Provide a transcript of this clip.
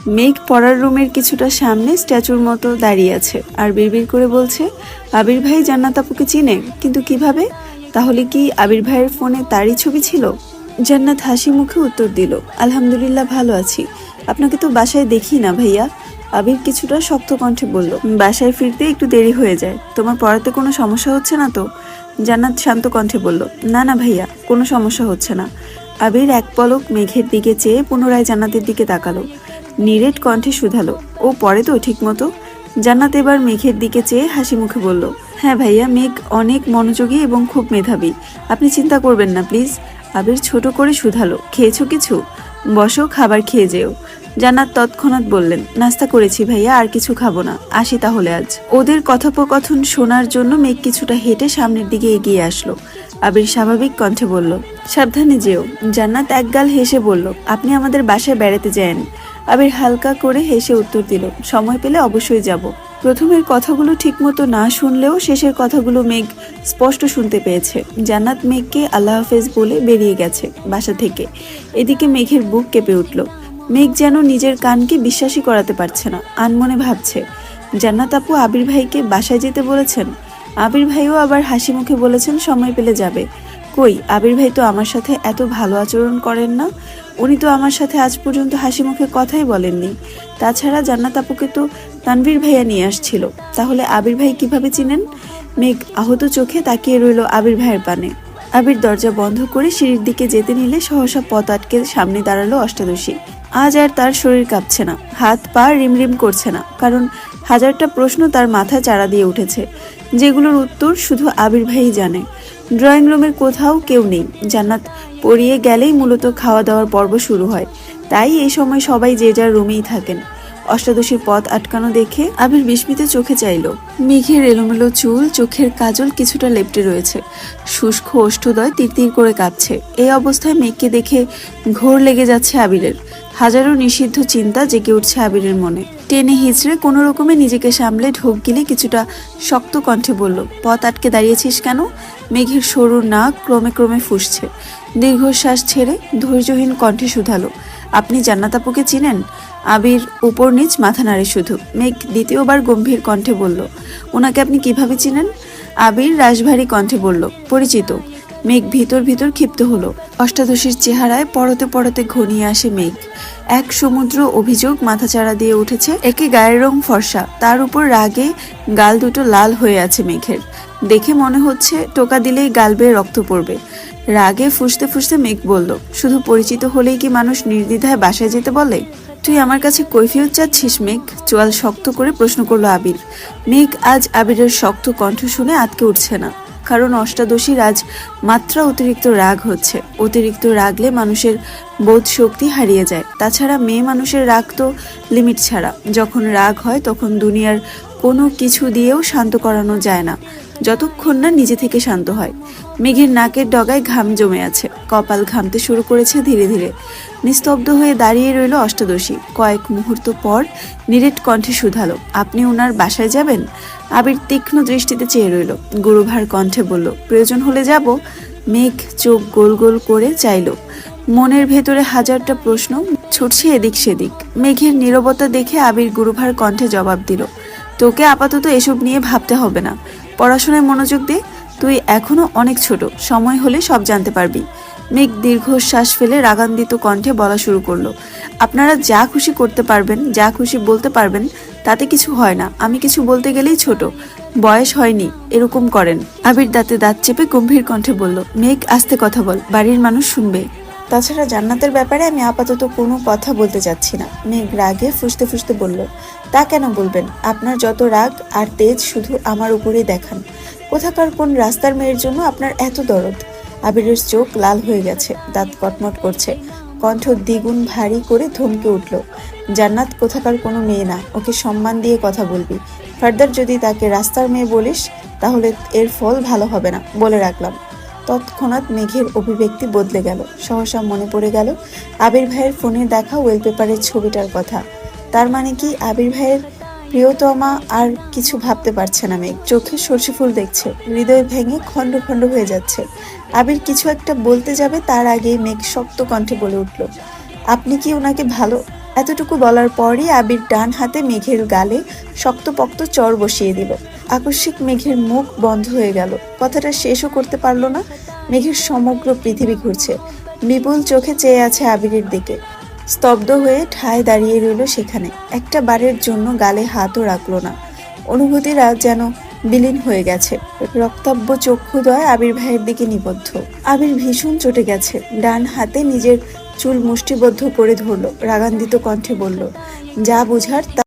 মেঘ পড়ার রুমের কিছুটা সামনে স্ট্যাচুর মতো দাঁড়িয়ে আছে আর বিড়বিড় করে বলছে, আবির ভাই জান্নাত আপুকে চিনে, কিন্তু কিভাবে? তাহলে কি আবির ভাইয়ের ফোনে তারই ছবি ছিল? জান্নাত হাসি মুখে উত্তর দিল, আলহামদুলিল্লাহ ভালো আছি। আপনাকে তো বাসায় দেখি না ভাইয়া। আবির কিছুটা শক্ত কণ্ঠে বলল, বাসায় ফিরতে একটু দেরি হয়ে যায়। তোমার পড়াতে কোনো সমস্যা হচ্ছে না তো? জান্নাত শান্ত কণ্ঠে বলল, না না ভাইয়া, কোনো সমস্যা হচ্ছে না। আবির এক পলক মেঘের দিকে চেয়ে পুনরায় জান্নাতের দিকে তাকালো। নিরেট কণ্ঠে শুধালো, ও পড়ে তো ঠিক মতো? জান্নাত এবার মেঘের দিকে চেয়ে হাসি মুখে বলল, হ্যাঁ ভাইয়া, মেঘ অনেক মনোযোগী এবং খুব মেধাবী। আপনি চিন্তা করবেন না প্লিজ। আবির ছোট করে শুধালো, খেয়েছো কিছু? বসো, খাবার খেয়ে যেও। জান্নাত তৎক্ষণাৎ বললেন, নাস্তা করেছি ভাইয়া, আর কিছু খাবো না, আসি তাহলে আজ। ওদের কথোপকথন শোনার জন্য মেঘ কিছুটা হেঁটে সামনের দিকে এগিয়ে আসলো। আবির স্বাভাবিক কণ্ঠে বলল, সাবধানে যেও। জান্নাত একগাল হেসে বলল, আপনি আমাদের বাসায় বেড়াতে যান? আবির হালকা করে হেসে উত্তর দিল, সময় পেলে অবশ্যই যাব। প্রথমের কথাগুলো ঠিকমতো না শুনলেও শেষের কথাগুলো মেঘ স্পষ্ট শুনতে পেয়েছে। জান্নাত মেঘকে আল্লাহ হাফেজ বলে বেরিয়ে গেছে বাসা থেকে। এদিকে মেঘের বুক কেঁপে উঠল। মেঘ যেন নিজের কানকে বিশ্বাসই করাতে পারছে না। আনমনে ভাবছে, জান্নাত আপু আবির ভাইকে বাসায় যেতে বলেছেন। আবির ভাইও আবার হাসি মুখে বলেছেন সময় পেলে যাবে। কই, আবির ভাই তো আমার সাথে এত ভালো আচরণ করেন না। উনি তো আমার সাথে আজ পর্যন্ত হাসি মুখে কথাই বলেননি। তাছাড়া জান্নাত আপুকে তো তানভীর ভাইয়া নিয়ে আসছিল। তাহলে আবির ভাই কিভাবে চিনেন? মেঘ আহত চোখে তাকিয়ে রইল আবির ভাইয়ের পানে। আবির দরজা বন্ধ করে সিঁড়ির দিকে যেতে নিলে সহসা পথ আটকে সামনে দাঁড়ালো অষ্টাদশী। আজ আর তার শরীর কাঁপছে না, হাত পা রিমরিম করছে না, কারণ হাজারটা প্রশ্ন তার মাথায় চাড়া দিয়ে উঠেছে, যেগুলোর উত্তর শুধু আবির ভাই জানে। ড্রয়িং রুমের কোথাও কেউ নেই। জান্নাত পড়িয়ে গেলেই মূলত খাওয়া দাওয়ার পর্ব শুরু হয়, তাই এই সময় সবাই যে যার রুমেই থাকেন। অষ্টাদশীর পথ আটকানো দেখে আবির বিস্মিত চোখে চাইল। মেঘের এলোমেলো চুল, চোখের কাজল কিছুটা লেপ্টে রয়েছে, শুষ্ক ওষ্ঠদয় তিরতির করে কাঁপছে। এই অবস্থায় মেঘকে দেখে ঘোর লেগে যাচ্ছে আবিরের। হাজারো নিষিদ্ধ চিন্তা জেগে উঠছে আবিরের মনে। টেনে হিচড়ে কোনো রকমে নিজেকে সামলে ঢোক গিলে কিছুটা শক্ত কণ্ঠে বলল, পথ আটকে দাঁড়িয়েছিস কেন? মেঘের সরু নাক ক্রমে ক্রমে ফুঁসছে। দীর্ঘশ্বাস ছেড়ে ধৈর্যহীন কণ্ঠে শুধালো, আপনি জান্নাত আপুকে চিনেন? আবির উপর নিচ মাথা নাড়ে শুধু। মেঘ দ্বিতীয়বার গম্ভীর কণ্ঠে বলল, ওনাকে আপনি কিভাবে চিনেন? আবির রাশভারী কণ্ঠে বলল, পরিচিত। মেঘ ভিতর ভিতর ক্ষিপ্ত হলো। অষ্টাদশীর চেহারায় পরতে পরতে ঘনিয়ে আসে মেঘ। এক সমুদ্র অভিযোগ মাথাচাড়া দিয়ে উঠেছে। একে গায়ের রং ফর্সা, তার উপর রাগে গাল দুটো লাল হয়ে আছে মেঘের। দেখে মনে হচ্ছে টোকা দিলেই গাল বেয়ে রক্ত পড়বে। রাগে ফুঁসতে ফুঁসতে মেঘ বলল, শুধু পরিচিত হলেই কি মানুষ নির্দ্বিধায় বাসায় যেতে বলে? তুই আমার কাছে কৈফিয়ত চাচ্ছিস মেঘ? চোয়াল শক্ত করে প্রশ্ন করলো আবির। মেঘ আজ আবিরের শক্ত কণ্ঠ শুনে আটকে উঠছে না, কারণ অষ্টাদশীর আজ মাত্রা অতিরিক্ত রাগ হচ্ছে। অতিরিক্ত রাগলে মানুষের বোধ শক্তি হারিয়ে যায়। তাছাড়া মেয়ে মানুষের রাগ তো লিমিট ছাড়া। যখন রাগ হয় তখন দুনিয়ার কোনো কিছু দিয়েও শান্ত করানো যায় না, যতক্ষণ না নিজে থেকে শান্ত হয়। মেঘের নাকের ডগায় ঘাম জমে আছে, কপাল ঘামতে শুরু করেছে ধীরে ধীরে। নিস্তব্ধ হয়ে দাঁড়িয়ে রইল অষ্টাদশী। কয়েক মুহূর্ত পর নিরেট কণ্ঠে শুধালো, আপনি ওনার বাসায় যাবেন? আবির তীক্ষ্ণ দৃষ্টিতে চেয়ে রইল। গুরুভার কণ্ঠে বলল, প্রয়োজন হলে যাব। মেঘ চোখ গোল গোল করে চাইল। মনের ভেতরে হাজারটা প্রশ্ন ছুটছে এদিক সেদিক। মেঘের নীরবতা দেখে আবির গুরুভার কণ্ঠে জবাব দিল, তোকে আপাতত এসব নিয়ে ভাবতে হবে না, পড়াশোনায় মনোযোগ দে। তুই এখনো অনেক ছোট, সময় হলে সব জানতে পারবি। মেঘ দীর্ঘশ্বাস ফেলে রাগান্বিত কণ্ঠে বলা শুরু করলো, আপনারা যা খুশি করতে পারবেন, যা খুশি বলতে পারবেন, তাতে কিছু হয় না। আমি কিছু বলতে গেলেই ছোট, বয়স হয়নি, এরকম করেন। আবির দাঁতে দাঁত চেপে গম্ভীর কণ্ঠে বলল, মেঘ আস্তে কথা বল, বাড়ির মানুষ শুনবে। তাছাড়া জান্নাতের ব্যাপারে আমি আপাতত কোনো কথা বলতে চাচ্ছি না। মেঘ রাগে ফুঁসতে ফুঁসতে বলল, তা কেন বলবেন? আপনার যত রাগ আর তেজ শুধু আমার উপরেই দেখান। কোথাকার কোন রাস্তার মেয়ের জন্য আপনার এত দরদ? আবিরের চোখ লাল হয়ে গেছে, দাঁত কটমট করছে, কণ্ঠ দ্বিগুণ ভারী করে ধমকে উঠল, জান্নাত কোথাকার কোনো মেয়ে না, ওকে সম্মান দিয়ে কথা বলবি। ফার্দার যদি তাকে রাস্তার মেয়ে বলিস তাহলে এর ফল ভালো হবে না, বলে রাখলাম। তৎক্ষণাৎ মেঘের অভিব্যক্তি বদলে গেল। সহসা মনে পড়ে গেল আবির ভাইয়ের ফোনে দেখা ওয়েলপেপারের ছবিটার কথা। তার মানে কি আবির ভাইয়ের প্রিয়তমা? আর কিছু ভাবতে পারছে না মেঘ। চোখে সর্ষে ফুল দেখছে, হৃদয় ভেঙে খণ্ড খণ্ড হয়ে যাচ্ছে। আবির কিছু একটা বলতে যাবে, তার আগেই মেঘ শক্ত কণ্ঠে বলে উঠল, আপনি কি ওনাকে ভালো এতটুকু বলার পরই আবির ডান হাতে মেঘের গালে শক্তপোক্ত চর বসিয়ে দিল। আকস্মিক মেঘের মুখ বন্ধ হয়ে গেল, কথাটা শেষও করতে পারল না। মেঘের সমগ্র পৃথিবী ঘুরছে, বিপুল চোখে চেয়ে আছে আবিরের দিকে। স্তব্ধ হয়ে ঠায় দাঁড়িয়ে রইল সেখানে, একটা বারের জন্য গালে হাতও রাখলো না। অনুভূতিরা যেন বিলীন হয়ে গেছে, রক্তাব্য চক্ষুদ্বয় আবির ভাইয়ের দিকে নিবদ্ধ। আবির ভীষণ চটে গেছে, ডান হাতে নিজের চুল মুষ্টিবদ্ধ করে ধরল, রাগান্বিত কণ্ঠে বলল, যা বুঝার তা